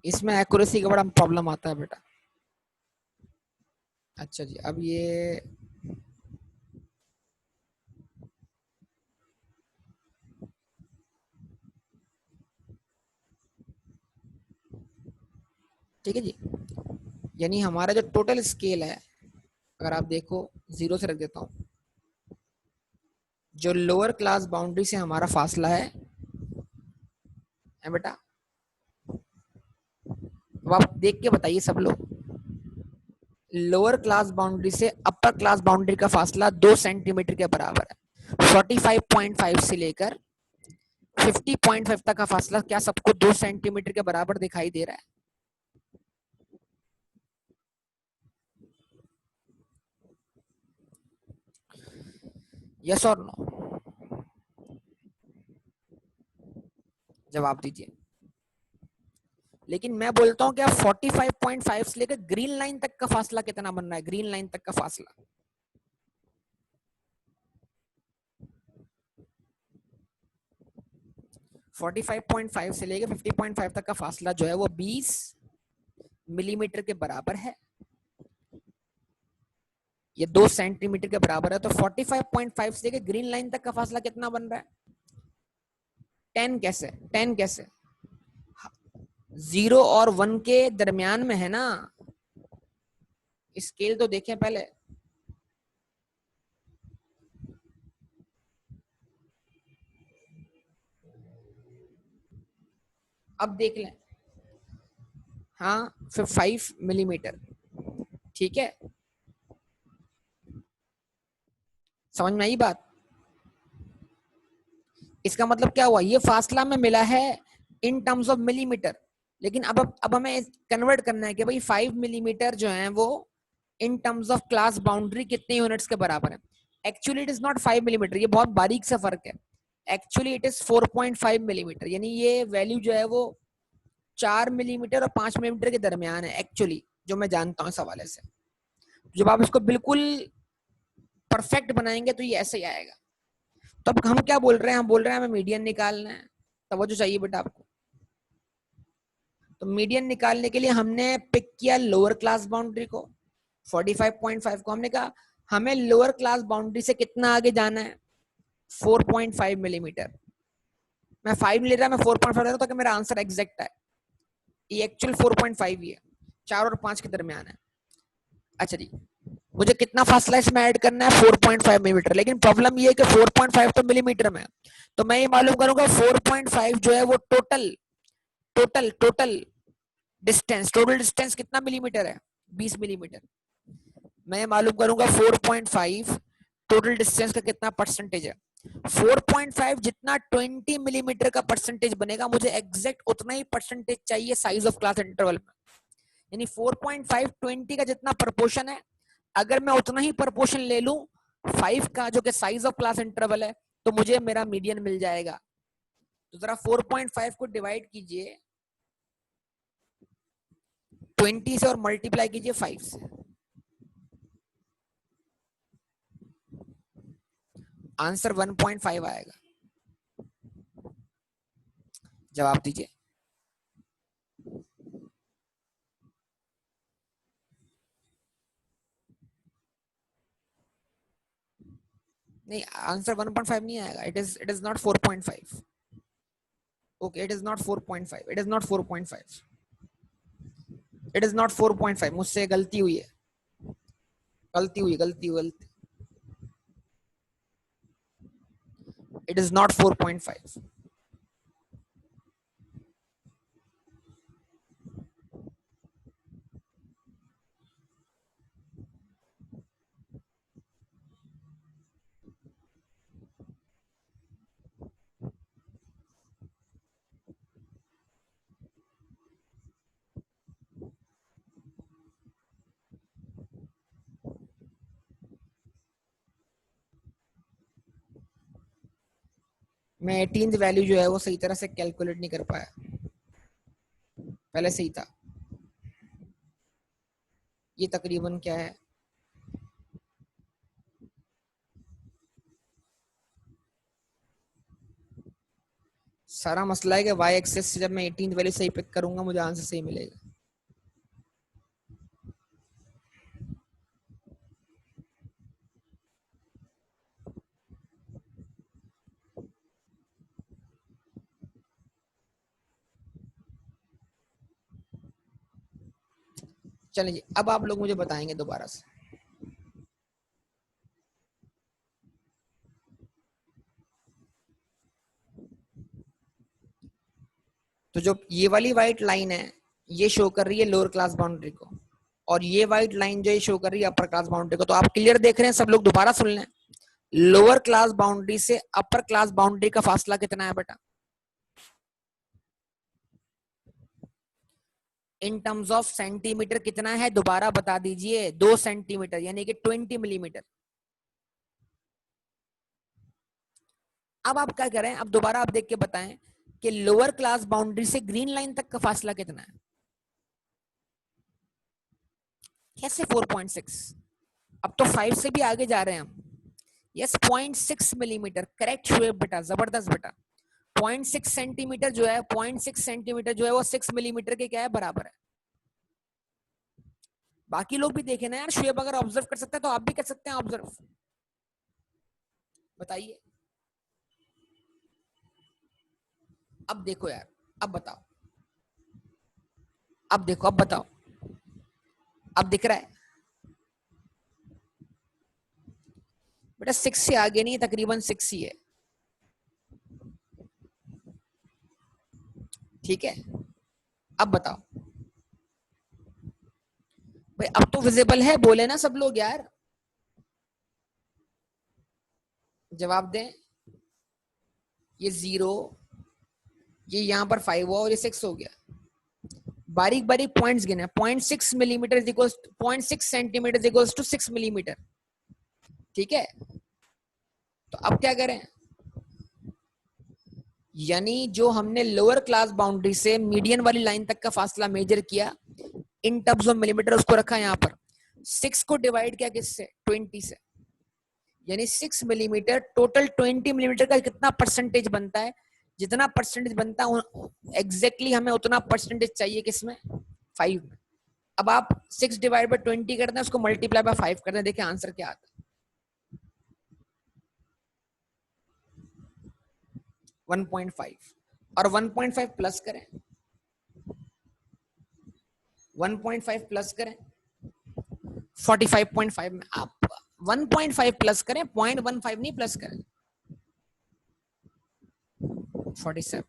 इसमें एक्यूरेसी का बड़ा प्रॉब्लम आता है बेटा। अच्छा जी, अब ये ठीक है जी, यानी हमारा जो टोटल स्केल है, अगर आप देखो, 0 से रख देता हूँ, जो लोअर क्लास बाउंड्री से हमारा फासला है बेटा, अब आप देख के बताइए सब लोग, लोअर क्लास बाउंड्री से अपर क्लास बाउंड्री का फासला 2 सेंटीमीटर के बराबर है। 45.5 से लेकर 50.5 तक का फासला क्या सबको 2 सेंटीमीटर के बराबर दिखाई दे रहा है? यस और नो? जवाब दीजिए। लेकिन मैं बोलता हूं कि 45.5 से लेकर ग्रीन लाइन तक का फासला कितना बन रहा है? ग्रीन लाइन तक का फासला 45.5 से लेकर 50.5 तक का फासला जो है वो 20 मिलीमीटर के बराबर है। ये 2 सेंटीमीटर के बराबर है, तो 45.5 से लेकर ग्रीन लाइन तक का फासला कितना बन रहा है? 10 कैसे? 10 कैसे? 0 और 1 के दरमियान में है ना। स्केल तो देखें पहले। अब देख लें, हाँ, फिर 5 मिलीमीटर, ठीक है, समझ में आई बात? इसका मतलब क्या हुआ, ये फासला में मिला है इन टर्म्स ऑफ मिलीमीटर, लेकिन अब हमें कन्वर्ट करना है कि भाई 5 मिलीमीटर जो है वो in terms of class boundary कितने यूनिट्स के बराबर है। Actually it is not 5 millimetre, ये बहुत बारीक सा फर्क है। एक्चुअली इट इज 4.5 मिलीमीटर, यानी ये वैल्यू जो है वो 4 मिलीमीटर और 5 मिलीमीटर के दरमियान है एक्चुअली, जो मैं जानता हूँ इस हवाले से। जब आप इसको बिल्कुल परफेक्ट बनाएंगे तो ये ऐसे ही आएगा। तो अब हम क्या बोल रहे हैं? हम बोल रहे हैं हमें मीडियन निकालना है, तवज्जो चाहिए बेटा आपको। तो मीडियन निकालने के लिए हमने पिक किया लोअर क्लास बाउंड्री को, 45.5 को। हमने कहा हमें लोअर क्लास बाउंड्री से कितना आगे जाना है? 4.5 मिलीमीटर। मैं 5 ले रहा, मैं 4.5 ले रहा हूं ताकि मेरा आंसर एग्जैक्ट है। ये एक्चुअल 4.5 ही है, 4 और 5 के दरमियान है। अच्छा जी, मुझे कितना फासला इसमें ऐड करना है? 4.5 मिलीमीटर। लेकिन प्रॉब्लम ये है कि 4.5 तो मिलीमीटर में है, तो मैं ये मालूम करूंगा 4.5 जो है वो total total total distance, total distance कितना मिलीमीटर है? 20 मिलीमीटर। मैं मालूम करूंगा 4.5 टोटल डिस्टेंस का कितना परसेंटेज है। 4.5 जितना 20 मिलीमीटर का परसेंटेज बनेगा, मुझे एग्जैक्ट उतना ही परसेंटेज चाहिए साइज ऑफ क्लास इंटरवल में। यानी 4.5 20 का जितना प्रपोर्शन है, अगर मैं उतना ही प्रपोर्शन ले लूं 5 का, जो कि साइज ऑफ क्लास इंटरवल है, तो मुझे मेरा मीडियन मिल जाएगा। तो जरा 4.5 को डिवाइड कीजिए 20 से और मल्टीप्लाई कीजिए 5 से, आंसर 1.5 आएगा। जवाब दीजिए। नहीं, आंसर 1.5 नहीं आएगा. It is not 4.5. Okay, it is not 4.5. It is not 4.5. It is not 4.5. मुझसे गलती हुई है. गलती. It is not 4.5. मैं 18th वैल्यू जो है वो सही तरह से कैलकुलेट नहीं कर पाया. पहले सही था. ये तकरीबन क्या है? सारा मसला है कि वाई एक्सेस से जब मैं 18th वैल्यू सही पिक करूंगा मुझे आंसर सही मिलेगा. चलिए, अब आप लोग मुझे बताएंगे दोबारा से. तो जो ये वाली व्हाइट लाइन है ये शो कर रही है लोअर क्लास बाउंड्री को, और ये व्हाइट लाइन जो है शो कर रही है अपर क्लास बाउंड्री को. तो आप क्लियर देख रहे हैं? सब लोग दोबारा सुन लें. लोअर क्लास बाउंड्री से अपर क्लास बाउंड्री का फासला कितना है बेटा? इन टर्म्स ऑफ सेंटीमीटर कितना है? दोबारा बता दीजिए. 2 सेंटीमीटर यानी कि 20 मिलीमीटर. अब आप क्या करें? अब दोबारा आप देख के बताएं कि लोअर क्लास बाउंड्री से ग्रीन लाइन तक का फासला कितना है? कैसे 4.6? अब तो 5 से भी आगे जा रहे हैं हम. Yes, 0.6 millimetre. करेक्ट शुएब बेटा, जबरदस्त बेटा. 0.6 सेंटीमीटर जो है, 0.6 सेंटीमीटर जो है वो 6 मिलीमीटर के क्या है? बराबर है. बाकी लोग भी देखे ना यार. शुएब अगर ऑब्जर्व कर सकते हैं तो आप भी कर सकते हैं ऑब्जर्व. बताइए. अब देखो यार, अब बताओ. अब देखो, अब बताओ. अब दिख रहा है बेटा? 6 से आगे नहीं, तकरीबन 6 ही है. ठीक है, अब बताओ भाई. अब तो विजिबल है, बोले ना सब लोग यार. जवाब दें. ये 0, ये यहाँ पर 5 हुआ और ये 6 हो गया. बारीक बारीक पॉइंट्स गिने. 0.6 millimetre is equals 0.6 centimetre is equals to 6 millimetre. ठीक है, तो अब क्या करें? यानी जो हमने लोअर क्लास बाउंड्री से मीडियन वाली लाइन तक का फासला मेजर किया इन टर्म्स ऑफ मिलीमीटर, उसको रखा यहाँ पर. 6 को डिवाइड किया किससे? 20 से. यानी 6 मिलीमीटर टोटल 20 मिलीमीटर का कितना परसेंटेज बनता है? जितना परसेंटेज बनता है एग्जैक्टली हमें उतना परसेंटेज चाहिए किसमें? 5 में. अब आप 6 डिवाइड बाय 20 करते हैं, उसको मल्टीप्लाई बाय 5 करते हैं. देखिए आंसर क्या आता है. 1.5. और 1.5 प्लस करें. 1.5 प्लस करें 45.5 में. आप 1.5 प्लस करें, 0.15 नहीं प्लस करें. 47.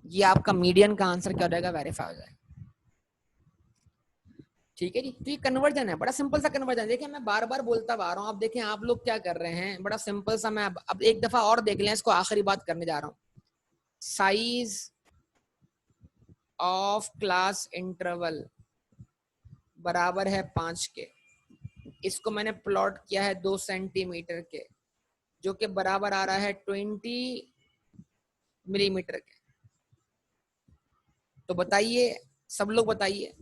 ये आपका मीडियन का आंसर क्या हो जाएगा? वेरीफाई हो जाएगा. ठीक है जी. तो ये कन्वर्जन है, बड़ा सिंपल सा कन्वर्जन है. देखिए मैं बार बार बोलता आ रहा हूँ. आप देखें आप लोग क्या कर रहे हैं, बड़ा सिंपल सा. मैं अब एक दफा और देख लें, इसको आखिरी बात करने जा रहा हूँ. साइज ऑफ क्लास इंटरवल बराबर है 5 के. इसको मैंने प्लॉट किया है 2 सेंटीमीटर के, जो कि बराबर आ रहा है 20 मिलीमीटर के. तो बताइए, सब लोग बताइए,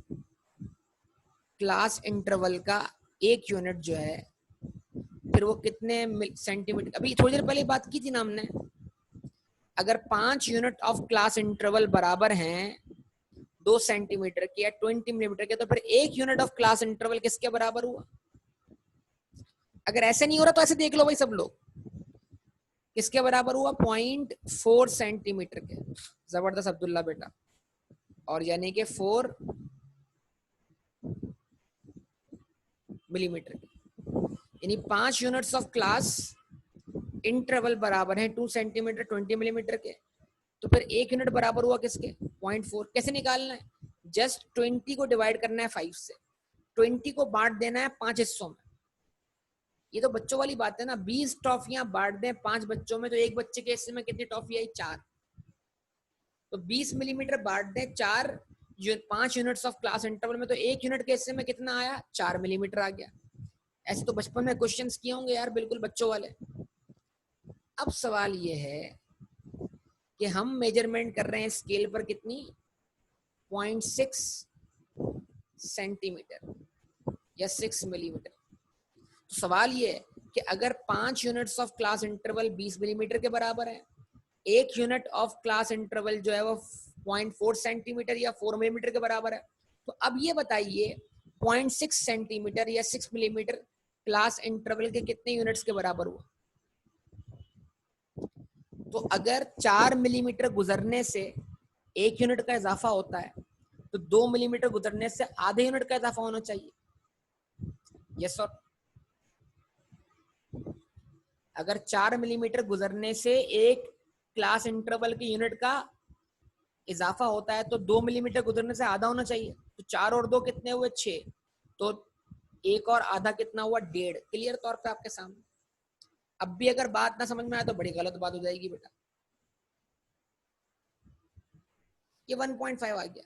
क्लास इंटरवल का एक यूनिट जो है फिर वो कितने सेंटीमीटर? अभी थोड़ी देर पहले बात की थी ना हमने. अगर 5 यूनिट ऑफ क्लास इंटरवल बराबर हैं 2 सेंटीमीटर के या 20 मिलीमीटर के, तो फिर एक यूनिट ऑफ क्लास इंटरवल किसके बराबर हुआ? अगर ऐसे नहीं हो रहा तो ऐसे देख लो भाई सब लोग, किसके बराबर हुआ? 0.4 सेंटीमीटर के। जबरदस्त अब्दुल्ला बेटा। और यानी कि 4 मिलीमीटर के, यानी 5 यूनिट्स ऑफ क्लास इंटरवल बराबर है 2 सेंटीमीटर 20 मिलीमीटर के। तो फिर एक यूनिट बराबर हुआ किसके? 0.4। कैसे निकालना है? जस्ट 20 को डिवाइड करना है 5 से, 20 को बांट देना है 5 हिस्सों में। ये तो बच्चों वाली बात है ना, 20 टॉफियां बांट दें 5 बच्चों में, तो एक बच्चे के हिस्से में कितनी टॉफी आई? 4। तो 20 मिलीमीटर बांट दें 4 5 यूनिट्स ऑफ क्लास इंटरवल में, तो एक यूनिट के हिस्से में कितना आया? 4 मिलीमीटर आ गया। ऐसे तो बचपन में क्वेश्चंस किए होंगे यार, बिल्कुल बच्चों वाले। अब सवाल ये है कि हम मेजरमेंट कर रहे हैं स्केल पर कितनी? 0.6 सेंटीमीटर या 6 मिलीमीटर। तो सवाल ये है कि अगर 5 units of class interval 20 millimetre के बराबर है, एक यूनिट ऑफ क्लास इंटरवल जो है वो 0.4 सेंटीमीटर या 4 मिलीमीटर के बराबर है, तो अब ये बताइए 0.6 सेंटीमीटर या 6 मिलीमीटर क्लास इंटरवल के कितने यूनिट्स के बराबर हुआ? तो अगर 4 मिलीमीटर गुजरने से 1 यूनिट का इजाफा होता है, तो 2 मिलीमीटर गुजरने से आधे यूनिट का इजाफा होना चाहिए। यस और अगर 4 मिलीमीटर गुजरने से एक क्लास इंटरवल के यूनिट का इजाफा होता है, तो 2 मिलीमीटर गुजरने से आधा होना चाहिए। तो 4 और 2 कितने हुए? 6। तो 1 और आधा कितना हुआ? 1.5। क्लियर तौर पे आपके सामने। अब भी अगर बात ना समझ में आए तो बड़ी गलत बात हो जाएगी बेटा। ये 1.5 आ गया।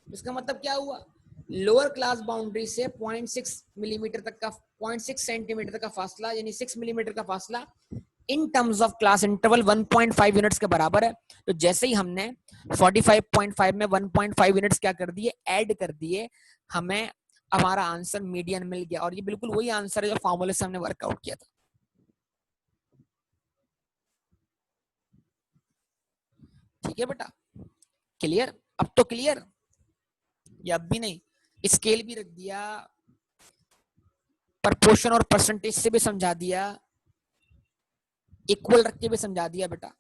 इसका मतलब क्या हुआ? लोअर क्लास बाउंड्री से 0.6 मिलीमीटर तक का 0.6 सेंटीमीटर तक का फासला, यानी 6 मिलीमीटर का फासला in terms of class interval 1.5 units के बराबर है। तो जैसे ही हमने 45.5 में 1.5 यूनिट्स क्या कर दिए? ऐड कर दिए, हमें हमारा आंसर मीडियन मिल गया। और ये बिल्कुल वही आंसर है जो फॉर्मूले से हमने वर्कआउट किया था। ठीक है बेटा, क्लियर? अब तो क्लियर? या अब भी नहीं? स्केल भी रख दिया, प्रपोर्शन और परसेंटेज से भी समझा दिया, इक्वल रख के भी समझा दिया बेटा।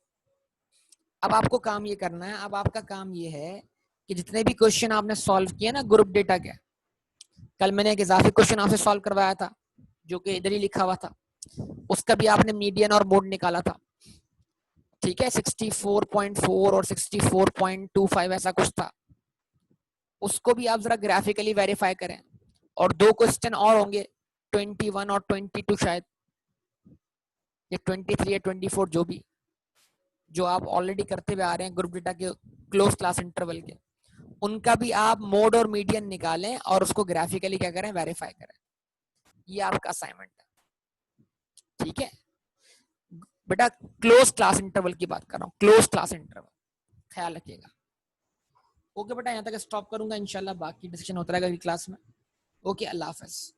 अब आपको काम ये करना है, अब आपका काम ये है कि जितने भी क्वेश्चन आपने सॉल्व किए ना ग्रुप डेटा के, कल मैंने एक इजाफी क्वेश्चन आपसे सॉल्व करवाया था जो कि इधर ही लिखा हुआ था, उसका भी आपने मीडियन और मोड निकाला था। ठीक है, 64.4 और 64.25 ऐसा कुछ था। उसको भी आप जरा ग्राफिकली वेरीफाई करें। और 2 क्वेश्चन और होंगे, 21 और 22 शायद, या 23 या 24, जो भी, जो आप ऑलरेडी करते हुए आ रहे हैं ग्रुप डेटा के क्लोज क्लास इंटरवल के, उनका भी आप मोड और मीडियन निकालें और उसको ग्राफिकली क्या करें? वेरीफाई करें। ये आपका असाइनमेंट है। ठीक है बेटा, क्लोज क्लास इंटरवल की बात कर रहा हूँ, क्लोज क्लास इंटरवल, ख्याल रखिएगा। ओके बेटा, यहाँ तक स्टॉप करूंगा, इंशाल्लाह बाकी डिस्कशन होता रहेगा अगली क्लास में। ओके, अल्लाह हाफिज।